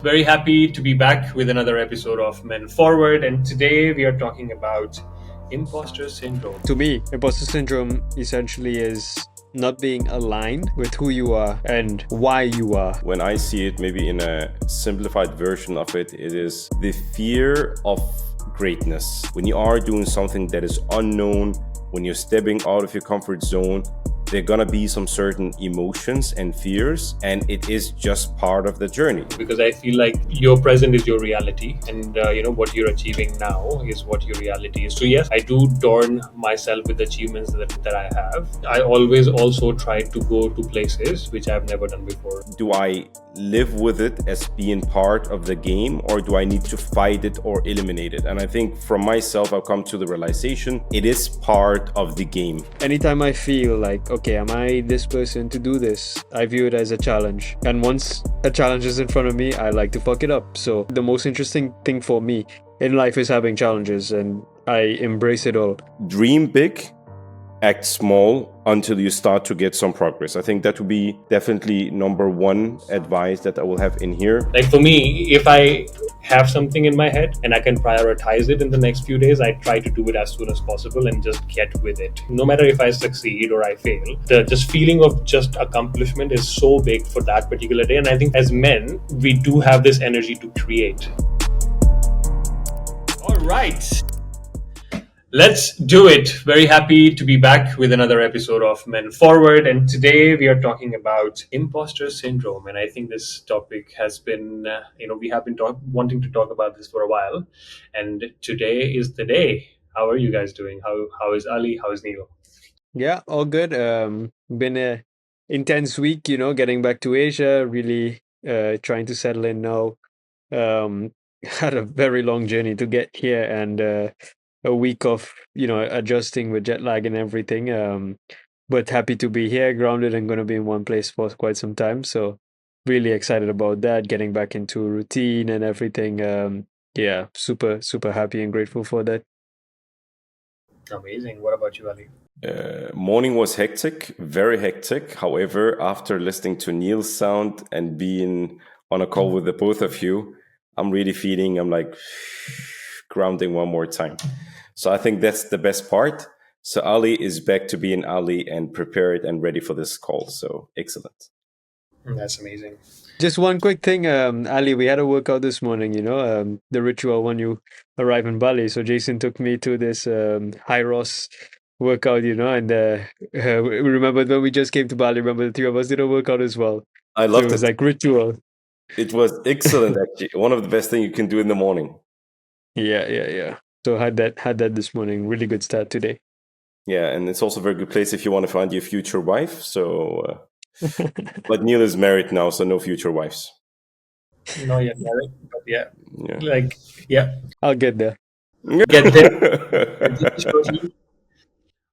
Very happy to be back with another episode of Men Forward, and today we are talking about imposter syndrome. To me, imposter syndrome essentially is not being aligned with who you are and why you are. When I see it, maybe in a simplified version of it, it is the fear of greatness. When you are doing something that is unknown, when you're stepping out of your comfort zone, there are gonna be some certain emotions and fears, and it is just part of the journey. Because I feel like your present is your reality, and what you're achieving now is what your reality is. So yes, I do adorn myself with achievements that I have. I always also try to go to places which I've never done before. Do I live with it as being part of the game, or do I need to fight it or eliminate it? And I think from myself, I've come to the realization it is part of the game. Anytime I feel like, okay, am I this person to do this? I view it as a challenge. And once a challenge is in front of me, I like to fuck it up. So the most interesting thing for me in life is having challenges, and I embrace it all. Dream big, act small until you start to get some progress. I think that would be definitely number one advice that I will have in here. Like for me, if I have something in my head and I can prioritize it in the next few days, I try to do it as soon as possible and just get with it. No matter if I succeed or I fail, the just feeling of just accomplishment is so big for that particular day. And I think as men, we do have this energy to create. All right. Let's do it. Very happy to be back with another episode of Men Forward. And today we are talking about imposter syndrome. And I think this topic has been, we have been wanting to talk about this for a while. And today is the day. How are you guys doing? How is Ali? How is Neil? Yeah, all good. Been a intense week, getting back to Asia, really trying to settle in now. Had a very long journey to get here, and a week of adjusting with jet lag and everything. But happy to be here, grounded, and going to be in one place for quite some time. So really excited about that, getting back into routine and everything. Yeah, super happy and grateful for that. Amazing. What about you, Ali? Morning was hectic, very hectic. However, after listening to Neil's sound and being on a call with the both of you, I'm really feeling I'm like grounding one more time. So I think that's the best part. So Ali is back to being Ali and prepared and ready for this call. So excellent. That's amazing. Just one quick thing, Ali, we had a workout this morning, the ritual when you arrive in Bali. So Jason took me to this high Ross workout, and remember when we just came to Bali, remember the three of us did a workout as well. I So loved it was it. like ritual. It was excellent, actually. One of the best things you can do in the morning. Yeah. So had that this morning. Really good start today. Yeah, and it's also a very good place if you want to find your future wife. So, but Neil is married now, so no future wives. Not yet married, but yeah. Yeah. I'll get there. Get there shortly.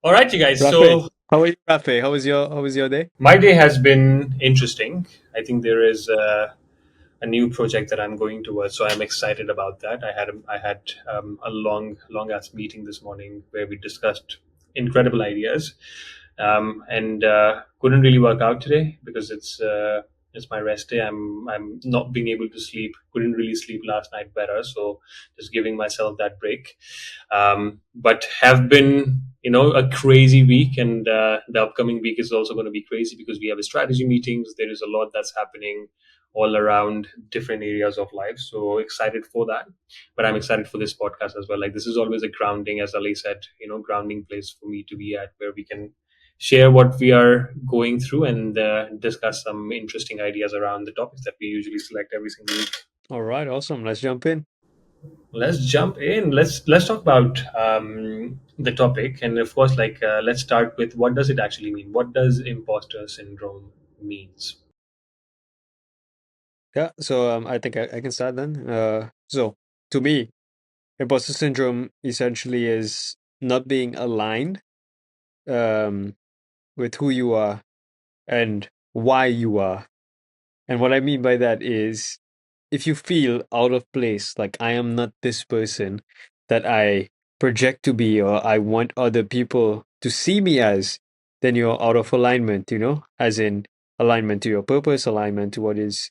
All right, you guys. Rafe, So how are you, Rafe? How was your day? my day has been interesting. I think there is a new project that I'm going towards, so I'm excited about that. I had a long ass meeting this morning where we discussed incredible ideas, and couldn't really work out today because it's my rest day. I'm not being able to sleep. Couldn't really sleep last night better, so just giving myself that break. But have been a crazy week, and the upcoming week is also going to be crazy because we have a strategy meetings. There is a lot that's happening all around different areas of life. So excited for that. But I'm excited for this podcast as well. Like this is always a grounding, as Ali said, grounding place for me to be at where we can share what we are going through and discuss some interesting ideas around the topics that we usually select every single week. All right, awesome. Let's jump in. Let's jump in. Let's talk about the topic, and of course, let's start with what does it actually mean? What does imposter syndrome means? Yeah, so I think I can start then. So to me, imposter syndrome essentially is not being aligned um, with who you are and why you are. And what I mean by that is if you feel out of place, like I am not this person that I project to be or I want other people to see me as, then you're out of alignment, as in alignment to your purpose, alignment to what is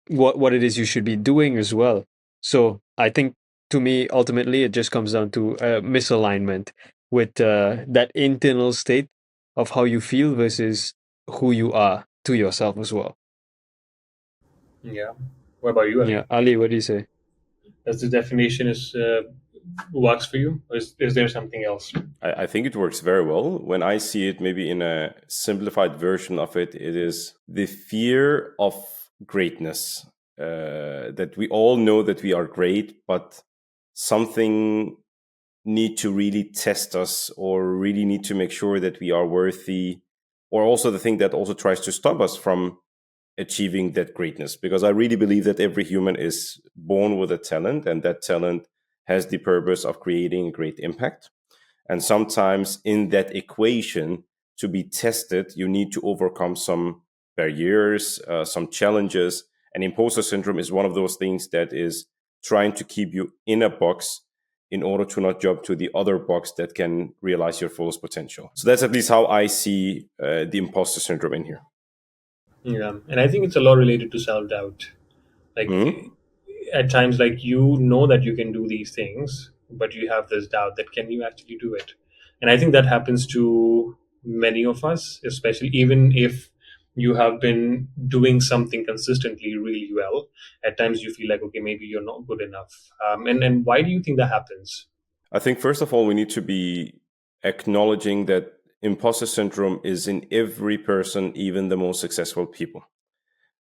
what it is you should be doing as well. So I think, to me, ultimately, it just comes down to misalignment with that internal state of how you feel versus who you are to yourself as well. Yeah. What about you, Yeah, Ali? Ali, what do you say? Does the definition is works for you, or is there something else? I think it works very well. When I see it, maybe in a simplified version of it, it is the fear of greatness. That we all know that we are great, but something need to really test us, or really need to make sure that we are worthy, or also the thing that also tries to stop us from achieving that greatness. Because I really believe that every human is born with a talent, and that talent has the purpose of creating a great impact. And sometimes in that equation, to be tested, you need to overcome some barriers, some challenges. And imposter syndrome is one of those things that is trying to keep you in a box in order to not jump to the other box that can realize your fullest potential. So that's at least how I see the imposter syndrome in here. Yeah, and I think it's a lot related to self doubt. Like Mhm. at times, like you know that you can do these things, but you have this doubt that can you actually do it? And I think that happens to many of us, especially even if you have been doing something consistently really well. At times, you feel like okay, maybe you're not good enough. And why do you think that happens? I think, first of all, we need to be acknowledging that imposter syndrome is in every person, even the most successful people.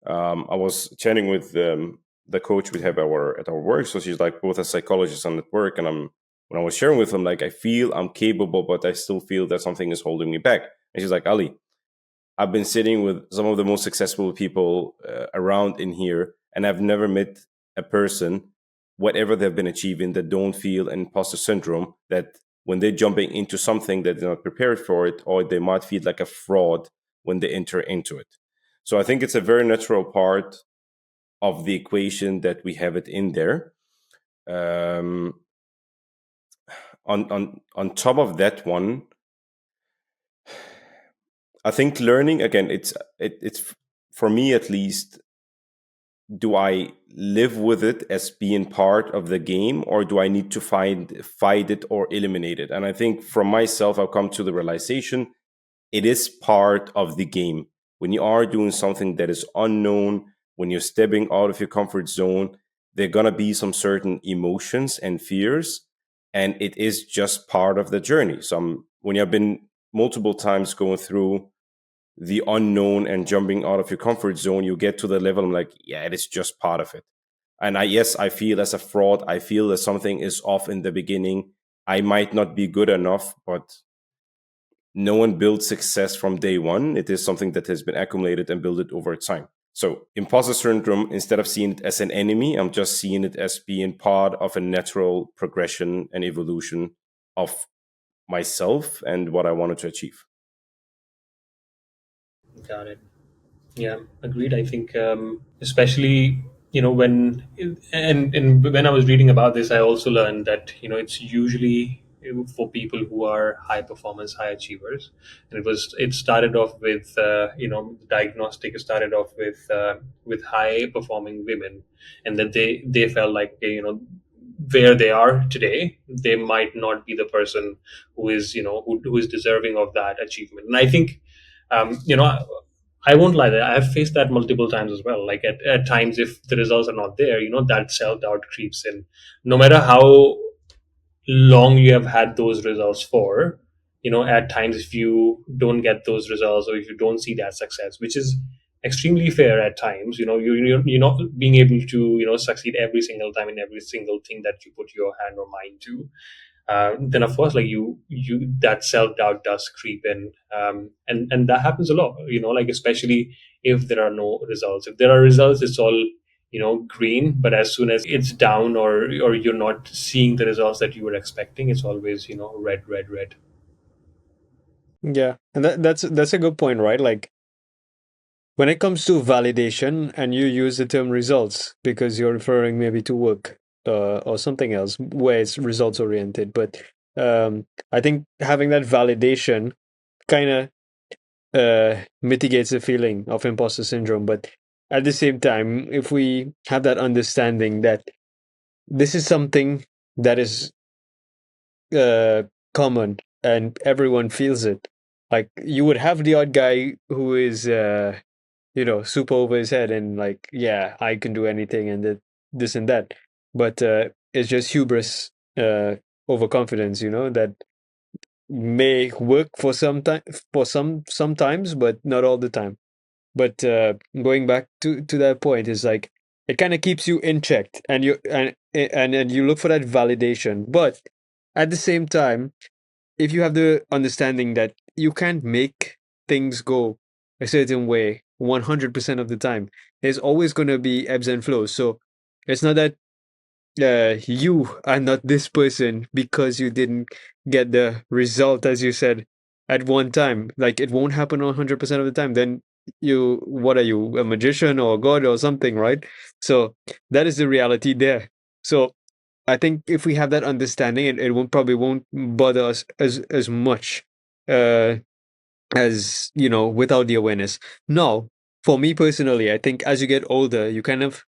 I was chatting with the coach we have at our work. So she's like both a psychologist and at work, and when I was sharing with them, like I feel I'm capable, but I still feel that something is holding me back. And she's like, Ali, I've been sitting with some of the most successful people around in here, and I've never met a person, whatever they've been achieving, that don't feel an imposter syndrome. That when they're jumping into something that they're not prepared for it, or they might feel like a fraud when they enter into it. So I think it's a very natural part of the equation that we have it in there. Um, on top of that one, I think learning again. It's for me at least. Do I live with it as being part of the game, or do I need to fight it or eliminate it? And I think from myself, I've come to the realization it is part of the game. When you are doing something that is unknown, when you're stepping out of your comfort zone, there are going to be some certain emotions and fears, and it is just part of the journey. When you've been multiple times going through the unknown and jumping out of your comfort zone, you get to the level, I'm like, yeah, it is just part of it. And yes, I feel as a fraud. I feel that something is off in the beginning. I might not be good enough, but no one builds success from day one. It is something that has been accumulated and built over time. So imposter syndrome, instead of seeing it as an enemy, I'm just seeing it as being part of a natural progression and evolution of myself and what I wanted to achieve. Got it. Yeah, agreed. I think, especially when when I was reading about this, I also learned that it's usually for people who are high performance, high achievers, and it started off with the diagnostic started off with high performing women, and that they felt like where they are today, they might not be the person who is who is deserving of that achievement, and I think I won't lie that I have faced that multiple times as well. Like at times, if the results are not there, that self doubt creeps in. No matter how long you have had those results for, at times if you don't get those results or if you don't see that success, which is extremely fair at times, you're not being able to succeed every single time in every single thing that you put your hand or mind to, then of course like you that self doubt does creep in, and that happens a lot, like especially if there are no results. If there are results, it's all green, but as soon as it's down or you're not seeing the results that you were expecting, it's always red, red, red. Yeah, and that's a good point, right? Like when it comes to validation, and you use the term results because you're referring maybe to work or something else where it's results oriented, but I think having that validation kind of mitigates the feeling of imposter syndrome. But at the same time, if we have that understanding that this is something that is uh, common and everyone feels it, like you would have the odd guy who is, super over his head and like, yeah, I can do anything and this and that. But it's just hubris, overconfidence, that may work for some time, for sometimes, but not all the time. But going back to that point is like it kind of keeps you in check, and and you look for that validation. But at the same time, if you have the understanding that you can't make things go a certain way 100% of the time, there's always going to be ebbs and flows. So it's not that you are not this person because you didn't get the result as you said at one time. Like it won't happen 100% of the time. Then what are you, a magician or a god or something, right? So that is the reality there. So I think if we have that understanding, it won't probably won't bother us as much, uh, as without the awareness. Now, for me personally, I think as you get older, you kind of,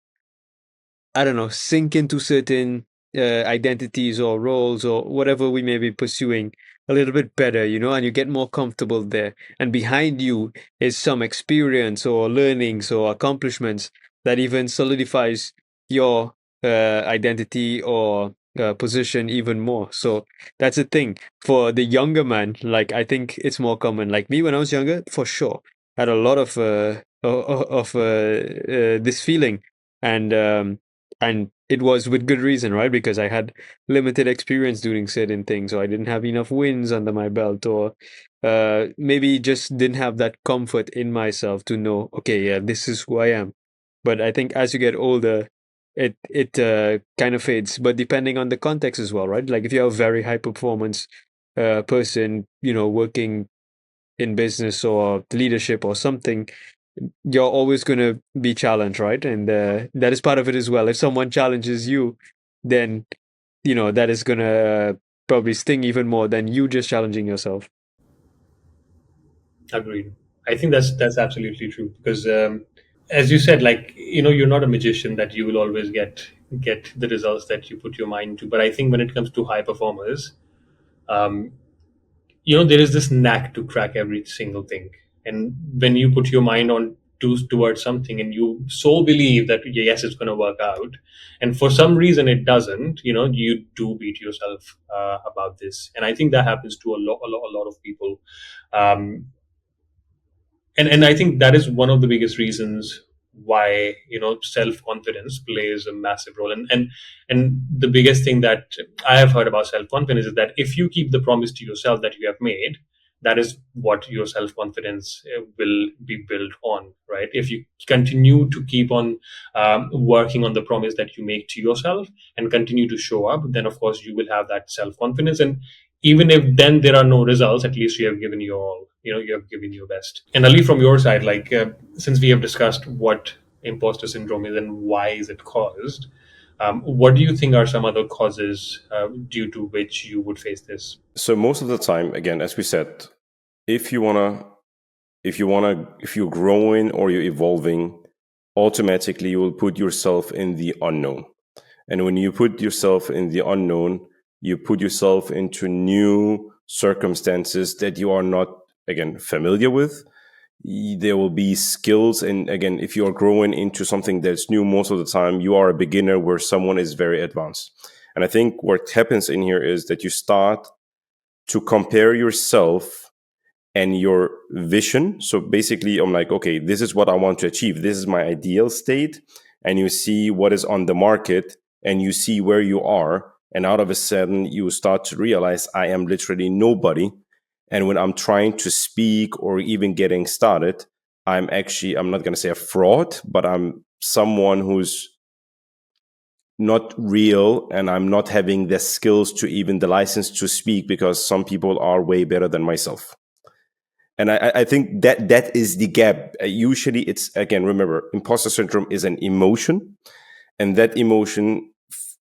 I don't know, sink into certain identities or roles or whatever we may be pursuing a little bit better, and you get more comfortable there. And behind you is some experience or learnings or accomplishments that even solidifies your identity or position even more. So that's the thing. For the younger man, like I think it's more common. Like me when I was younger, for sure, had a lot of this feeling. And it was with good reason, right? Because I had limited experience doing certain things, or I didn't have enough wins under my belt, or maybe just didn't have that comfort in myself to know, okay, yeah, this is who I am. But I think as you get older, it kind of fades. But depending on the context as well, right? Like if you're a very high performance person, working in business or leadership or something, you're always going to be challenged, right? And that is part of it as well. If someone challenges you, then that is going to probably sting even more than you just challenging yourself. Agreed. I think that's absolutely true because, as you said, like you're not a magician that you will always get the results that you put your mind to. But I think when it comes to high performers, um, there is this knack to crack every single thing. And when you put your mind on towards something and you so believe that yes, it's going to work out, and for some reason it doesn't, you do beat yourself about this. And I think that happens to a lot of people. um, and I think that is one of the biggest reasons why self confidence plays a massive role. And the biggest thing that I have heard about self confidence is that if you keep the promise to yourself that you have made, that is what your self confidence will be built on, right? If you continue to keep on working on the promise that you make to yourself and continue to show up, then of course you will have that self confidence. And even if then there are no results, at least you have given your all, you have given your best. And Ali, from your side, like since we have discussed what imposter syndrome is and why is it caused, what do you think are some other causes due to which you would face this? So most of the time, again, as we said, if you wanna, if you're growing or you're evolving, automatically you will put yourself in the unknown. And when you put yourself in the unknown, you put yourself into new circumstances that you are not, again, familiar with. There will be skills. And again, if you are growing into something that's new, most of the time you are a beginner where someone is very advanced. And I think what happens in here is that you start to compare yourself and your vision. So basically, I'm like, okay, this is what I want to achieve. This is my ideal state. And you see what is on the market and you see where you are. And out of a sudden, you start to realize I am literally nobody. And when I'm trying to speak or even getting started, I'm not going to say a fraud, but I'm someone who's not real, and I'm not having the skills to even the license to speak because some people are way better than myself. And I think that is the gap. Usually, it's, again, remember, imposter syndrome is an emotion, and that emotion,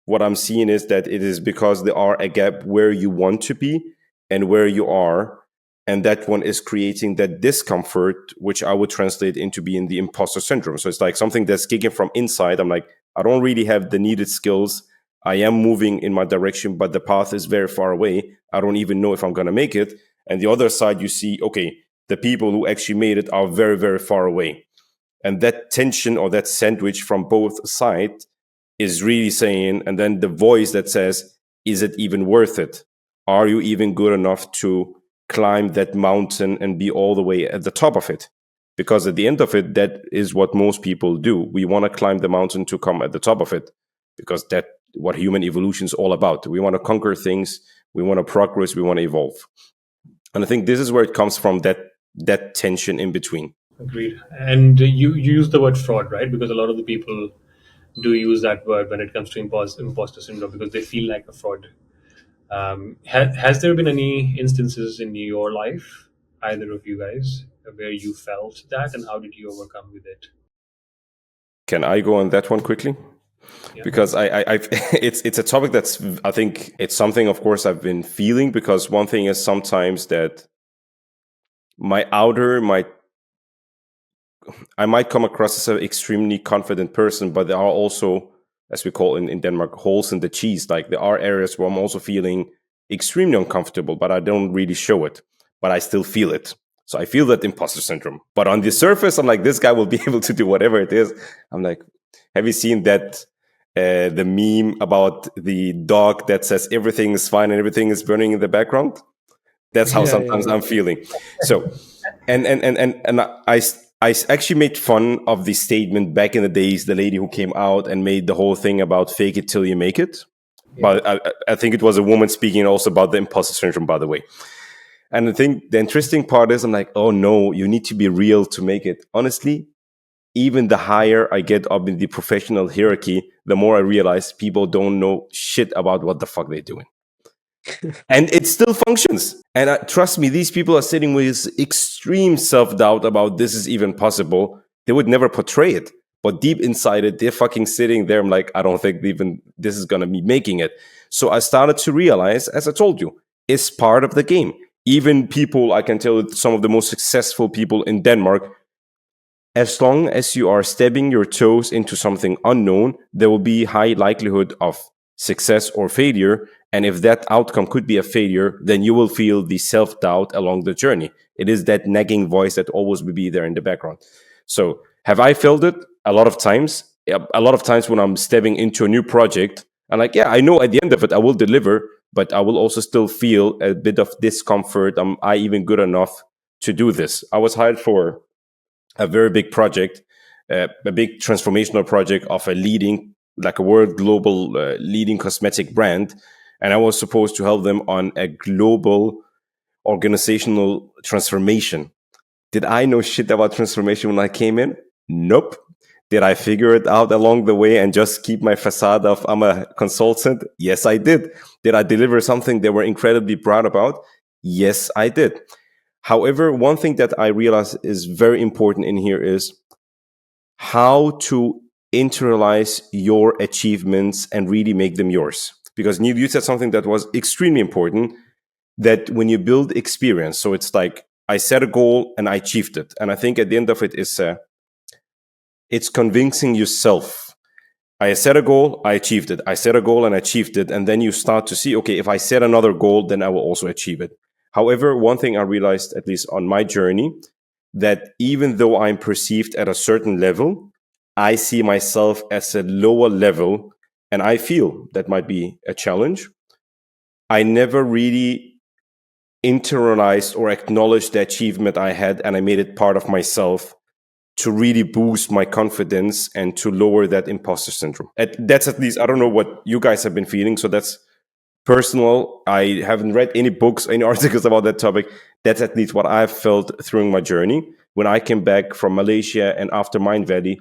what I'm seeing is that it is because there are a gap where you want to be and where you are, And that one is creating that discomfort, which I would translate into being the imposter syndrome. So it's like something that's kicking from inside. I'm like, I don't really have the needed skills. I am moving in my direction, but the path is very far away. I don't even know if I'm going to make it. And the other side, you see, okay, the people who actually made it are very, very far away. And that tension or that sandwich from both sides is really saying, and then the voice that says, is it even worth it? Are you even good enough to climb that mountain and be all the way at the top of it? Because at the end of it, that is what most people do. We want to climb the mountain to come at the top of it, because that's what human evolution is all about. We want to conquer things, we want to progress, we want to evolve. And I think this is where it comes from, that tension in between. Agreed. And you use the word fraud, right? Because a lot of the people do use that word when it comes to imposter syndrome, because they feel like a fraud. Has there been any instances in your life, either of you guys, where you felt that, and how did you overcome with it? Can I go on that one quickly? Yeah. Because I've it's a topic that's, I think it's something, of course, I've been feeling, because one thing is sometimes that I might come across as an extremely confident person, but there are also, as we call in Denmark, holes in the cheese. Like, there are areas where I'm also feeling extremely uncomfortable, but I don't really show it, but I still feel it. So I feel that imposter syndrome. But on the surface, I'm like, this guy will be able to do whatever it is. I'm like, have you seen that the meme about the dog that says everything is fine and everything is burning in the background? That's how sometimes I'm feeling. So, and I actually made fun of the statement back in the days, the lady who came out and made the whole thing about fake it till you make it. Yeah. But I think it was a woman speaking also about the imposter syndrome, by the way. And I think the interesting part is, I'm like, oh no, you need to be real to make it. Honestly, even the higher I get up in the professional hierarchy, the more I realize people don't know shit about what the fuck they're doing. And it still functions. And trust me, these people are sitting with extreme self-doubt about this is even possible. They would never portray it, but deep inside it, they're fucking sitting there. I'm like, I don't think even this is going to be making it. So I started to realize, as I told you, it's part of the game. Even people, I can tell some of the most successful people in Denmark, as long as you are stepping your toes into something unknown, there will be high likelihood of success or failure. And if that outcome could be a failure, then you will feel the self-doubt along the journey. It is that nagging voice that always will be there in the background. So have I felt it? A lot of times. A lot of times when I'm stepping into a new project, I'm like, yeah, I know at the end of it I will deliver, but I will also still feel a bit of discomfort. Am I even good enough to do this? I was hired for a very big project, a big transformational project of a leading, like a world global leading cosmetic brand. And I was supposed to help them on a global organizational transformation. Did I know shit about transformation when I came in? Nope. Did I figure it out along the way and just keep my facade of I'm a consultant? Yes, I did. Did I deliver something they were incredibly proud about? Yes, I did. However, one thing that I realize is very important in here is how to internalize your achievements and really make them yours. Because Neil, you said something that was extremely important, that when you build experience, so it's like I set a goal and I achieved it. And I think at the end of it is it's convincing yourself. I set a goal, I achieved it. I set a goal and I achieved it. And then you start to see, okay, if I set another goal, then I will also achieve it. However, one thing I realized, at least on my journey, that even though I'm perceived at a certain level, I see myself as a lower level. And I feel that might be a challenge. I never really internalized or acknowledged the achievement I had, and I made it part of myself to really boost my confidence and to lower that imposter syndrome. That's at least, I don't know what you guys have been feeling. So that's personal. I haven't read any books, any articles about that topic. That's at least what I've felt through my journey. When I came back from Malaysia and after Mind Valley,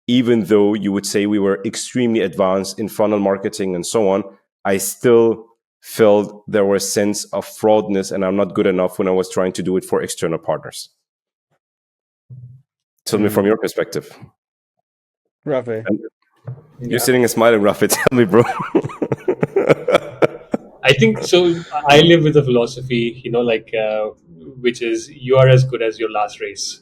even though you would say we were extremely advanced in funnel marketing and so on, I still felt there was a sense of fraudness and I'm not good enough when I was trying to do it for external partners. Tell me from your perspective. Rafe. You're sitting and smiling, Rafe. Tell me, bro. I think so. I live with a philosophy, like which is you are as good as your last race.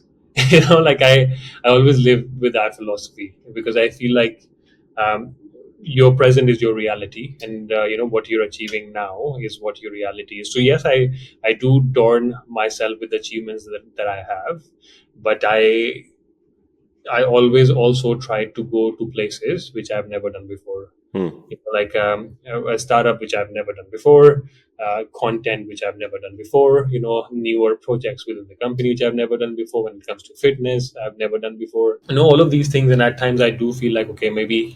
Like I always live with that philosophy because I feel like um, your present is your reality, and what you're achieving now is what your reality is. So yes, I do adorn myself with achievements that I have, but I always also try to go to places which I've never done before. Hmm. Like a startup which I've never done before, content which I've never done before, newer projects within the company which I've never done before. When it comes to fitness, I've never done before. All of these things, and at times I do feel like, okay, maybe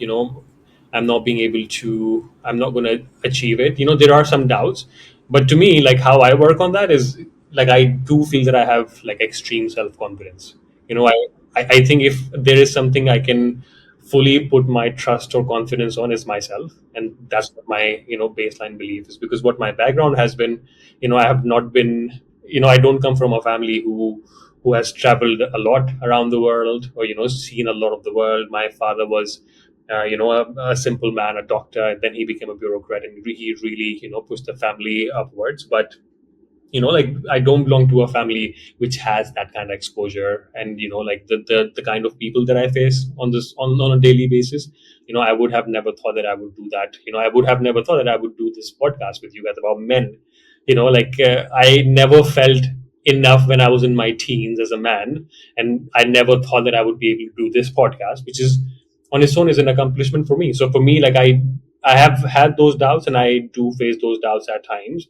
I'm not going to achieve it. There are some doubts, but to me, like how I work on that is like I do feel that I have like extreme self confidence. I think if there is something I can fully put my trust or confidence on is myself, and that's what my baseline belief is. Because what my background has been, I have not been, I don't come from a family who has traveled a lot around the world, or seen a lot of the world. My father was a simple man, a doctor, and then he became a bureaucrat, and he really pushed the family upwards. But like I don't belong to a family which has that kind of exposure, and like the kind of people that I face on a daily basis. I would have never thought that I would do that. I would have never thought that I would do this podcast with you guys about men. Like I never felt enough when I was in my teens as a man, and I never thought that I would be able to do this podcast, which is on its own is an accomplishment for me. So for me, like I have had those doubts, and I do face those doubts at times.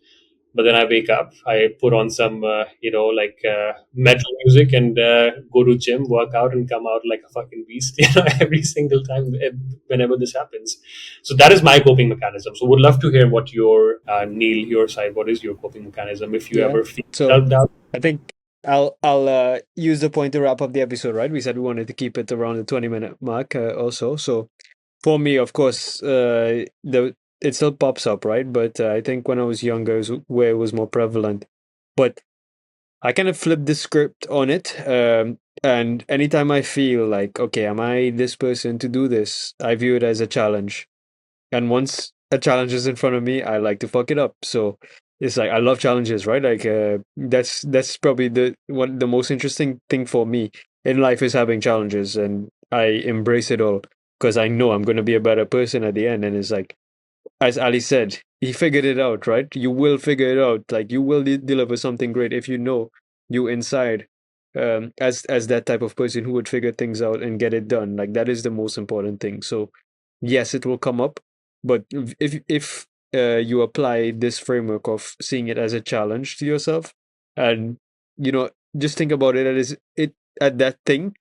But then I wake up, I put on some like metal music, and go to gym, work out, and come out like a fucking beast, every single time, whenever this happens. So that is my coping mechanism. So would love to hear what your Neil, your side, what is your coping mechanism if you Yeah. ever feel So self-doubt? I think I'll use the point to wrap up the episode, right? We said we wanted to keep it around the 20-minute mark, also. So for me, of course, the it still pops up, right? But I think when I was younger is where it was more prevalent. But I kind of flipped the script on it. And anytime I feel like, okay, am I this person to do this? I view it as a challenge. And once a challenge is in front of me, I like to fuck it up. So it's like I love challenges, right? Like that's probably the most interesting thing for me in life is having challenges, and I embrace it all because I know I'm going to be a better person at the end. And it's like, as Ali said, he figured it out, right? You will figure it out. Like you will deliver something great if you know you inside, as that type of person who would figure things out and get it done. Like that is the most important thing. So yes, it will come up, but if you apply this framework of seeing it as a challenge to yourself, and you know just think about it as it at that thing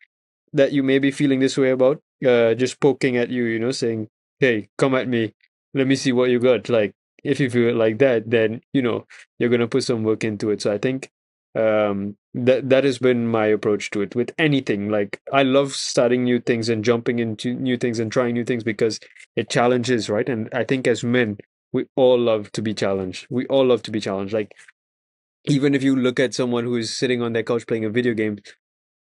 that you may be feeling this way about, just poking at you, saying, "Hey, come at me. Let me see what you got." Like, if you feel it like that, then you're gonna put some work into it. So I think that has been my approach to it with anything. Like, I love starting new things and jumping into new things and trying new things because it challenges, right? And I think as men, we all love to be challenged. We all love to be challenged. Like, even if you look at someone who is sitting on their couch playing a video game,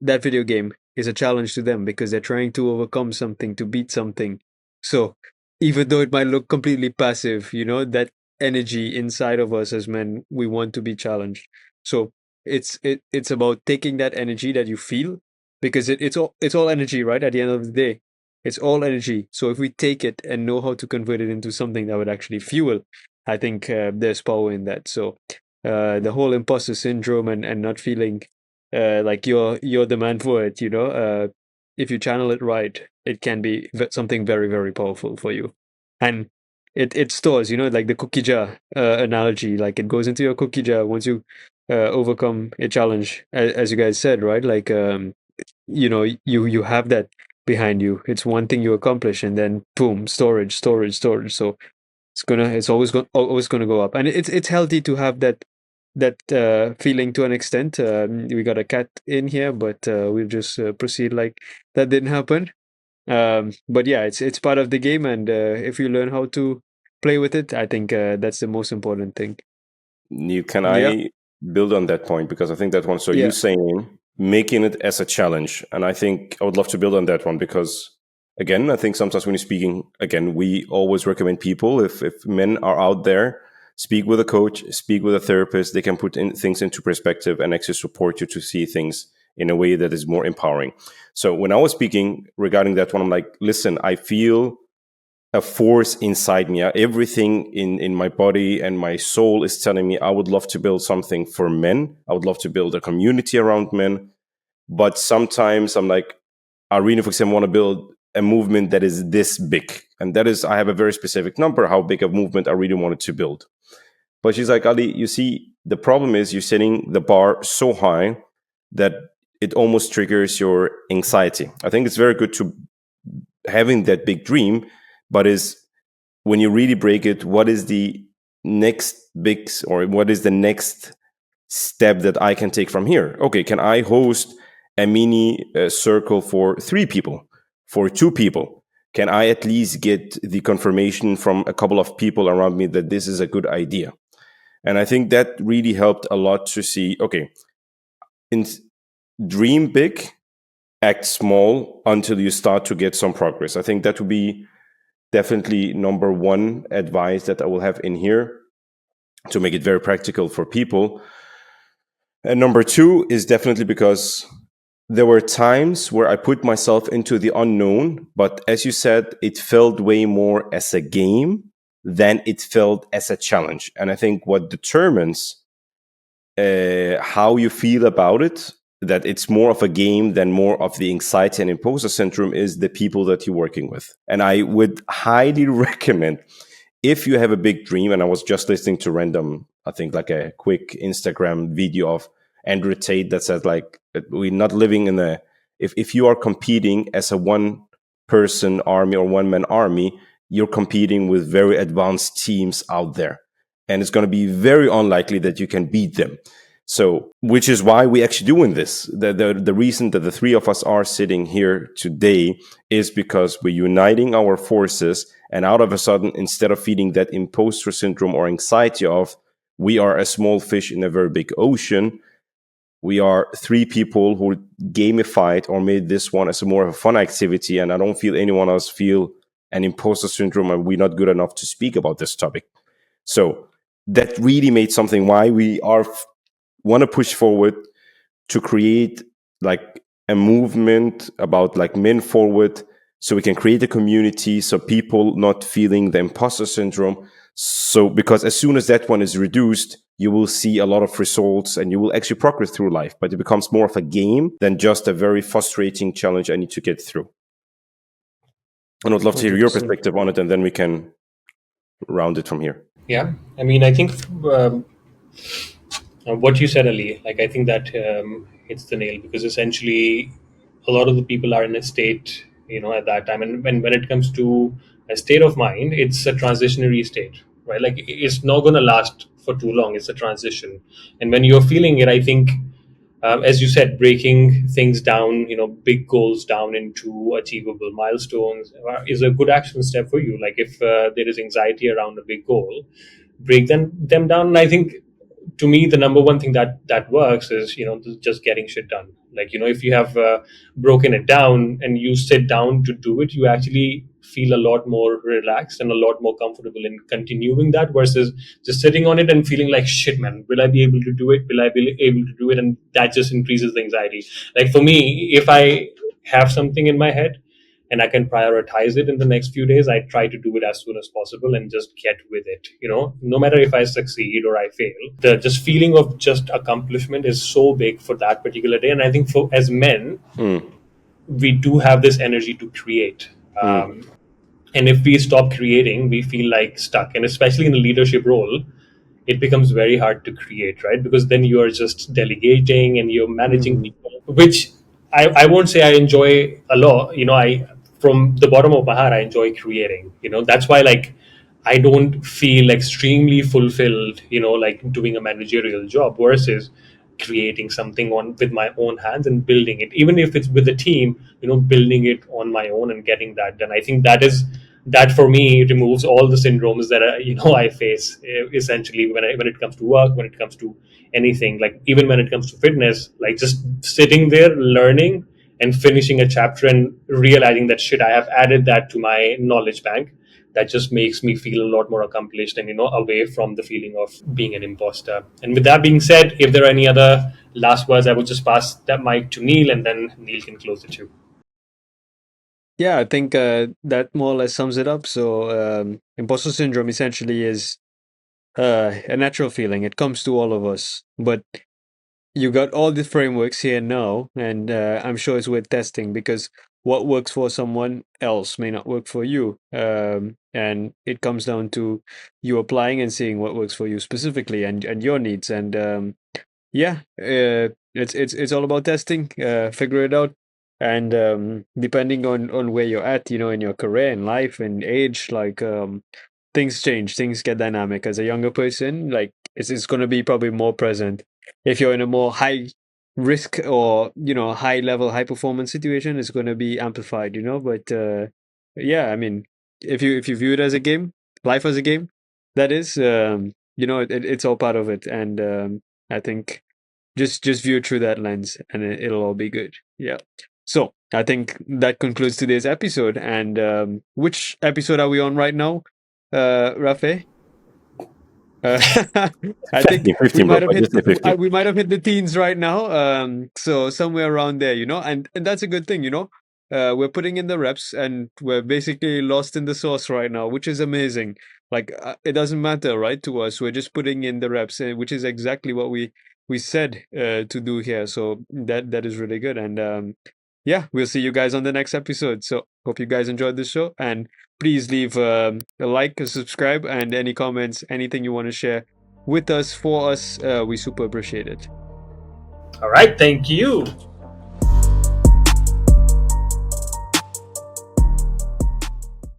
that video game is a challenge to them because they're trying to overcome something, to beat something. So even though it might look completely passive, that energy inside of us as men, we want to be challenged. So it's about taking that energy that you feel, because it's all energy, right? At the end of the day, it's all energy. So if we take it and know how to convert it into something that would actually fuel, I think there's power in that. So the whole imposter syndrome and not feeling like you're the man for it, if you channel it right, it can be something very, very powerful for you. And it stores, like the cookie jar analogy, like it goes into your cookie jar once you overcome a challenge, as you guys said, right? Like you have that behind you. It's one thing you accomplish, and then boom, storage, storage, storage. So it's always gonna go up, and it's healthy to have that feeling to an extent. We got a cat in here, but we'll just proceed like that didn't happen. But yeah, it's part of the game, and if you learn how to play with it, I think that's the most important thing. Can Yeah, I build on that point? Because I think that one, so you yeah, saying making it as a challenge. And I think I would love to build on that one because, again, I think sometimes when you're speaking, again, we always recommend people, if men are out there Speak with a coach, speak with a therapist. They can put things into perspective and actually support you to see things in a way that is more empowering. So when I was speaking regarding that one, I'm like, listen, I feel a force inside me. Everything in my body and my soul is telling me I would love to build something for men. I would love to build a community around men. But sometimes I'm like, I really, for example, want to build a movement that is this big. And that is, I have a very specific number, how big a movement I really wanted to build. But she's like, Ali, you see, the problem is you're setting the bar so high that it almost triggers your anxiety. I think it's very good to having that big dream, but is when you really break it, what is the next big, or what is the next step that I can take from here? Okay, can I host a mini circle for 3 people, for 2 people? Can I at least get the confirmation from a couple of people around me that this is a good idea? And I think that really helped a lot to see, okay, in dream big, act small until you start to get some progress. I think that would be definitely number one advice that I will have in here to make it very practical for people. And number two is definitely because there were times where I put myself into the unknown, but as you said, it felt way more as a game than it felt as a challenge. And I think what determines how you feel about it, that it's more of a game than more of the anxiety and imposter syndrome, is the people that you're working with. And I would highly recommend, if you have a big dream, and I was just listening to random, I think like a quick Instagram video of Andrew Tate that said like, we're not living in a, if you are competing as a one person army or one man army, you're competing with very advanced teams out there. And it's going to be very unlikely that you can beat them. So, which is why we actually doing this. The reason that the 3 of us are sitting here today is because we're uniting our forces. And out of a sudden, instead of feeding that imposter syndrome or anxiety of, we are a small fish in a very big ocean, we are 3 people who gamified or made this one as a more of a fun activity. And I don't feel anyone else feel an imposter syndrome and we're not good enough to speak about this topic. So that really made something why we are want to push forward to create like a movement about like men forward, so we can create a community, so people not feeling the imposter syndrome. So because as soon as that one is reduced, you will see a lot of results and you will actually progress through life, but it becomes more of a game than just a very frustrating challenge I need to get through. And I'd love to hear your 100%. perspective on it, and then we can round it from here. Yeah, I mean, I think what you said, Ali, like I think that hits the nail, because essentially a lot of the people are in a state, at that time, and when it comes to a state of mind, it's a transitionary state, right? Like it's not going to last for too long. It's a transition, and when you're feeling it, I think, as you said, breaking things down, big goals down into achievable milestones is a good action step for you. Like if there is anxiety around a big goal, break them down. And I think, to me, the number one thing that works is, just getting shit done. Like, if you have broken it down and you sit down to do it, you actually feel a lot more relaxed and a lot more comfortable in continuing that, versus just sitting on it and feeling like, shit, man, will I be able to do it, will I be able to do it? And that just increases the anxiety. Like for me, if I have something in my head and I can prioritize it in the next few days, I try to do it as soon as possible and just get with it. No matter if I succeed or I fail, the just feeling of just accomplishment is so big for that particular day. And I think for as men, we do have this energy to create. And if we stop creating, we feel like stuck. And especially in a leadership role, it becomes very hard to create, right? Because then you're just delegating and you're managing people, which I won't say I enjoy a lot. I, from the bottom of my heart, I enjoy creating. That's why, like, I don't feel extremely fulfilled, like doing a managerial job versus creating something on with my own hands and building it, even if it's with a team, building it on my own and getting that done. I think that for me removes all the syndromes that I face, essentially, when it comes to work, when it comes to anything, like even when it comes to fitness, like just sitting there learning and finishing a chapter and realizing that, shit, I have added that to my knowledge bank. that just makes me feel a lot more accomplished and away from the feeling of being an imposter. And with that being said, if there are any other last words, I will just pass that mic to Neil, and then Neil can close it too. Yeah, I think that more or less sums it up. So, imposter syndrome essentially is a natural feeling. It comes to all of us, but you got all the frameworks here now, and I'm sure it's worth testing because what works for someone else may not work for you. And it comes down to you applying and seeing what works for you specifically and your needs. And yeah, it's all about testing. Figure it out, and depending on where you're at, in your career and life and age, like things change, things get dynamic. As a younger person, like it's going to be probably more present. If you're in a more high risk or high level, high performance situation, it's going to be amplified. But yeah, I mean, if you view it as a game, life as a game, that is, it's all part of it, and I think just view it through that lens, and it'll all be good. Yeah. So I think that concludes today's episode. And which episode are we on right now, Rafe? Uh, I think 15, 15, bro. I just say 15. we might have hit the teens right now. So somewhere around there, and that's a good thing. We're putting in the reps, and we're basically lost in the sauce right now, which is amazing. Like it doesn't matter, right, to us. We're just putting in the reps, which is exactly what we said to do here. So that is really good. And yeah, we'll see you guys on the next episode. So hope you guys enjoyed the show, and please leave a like, a subscribe, and any comments, anything you want to share with us, for us. We super appreciate it. All right, thank you.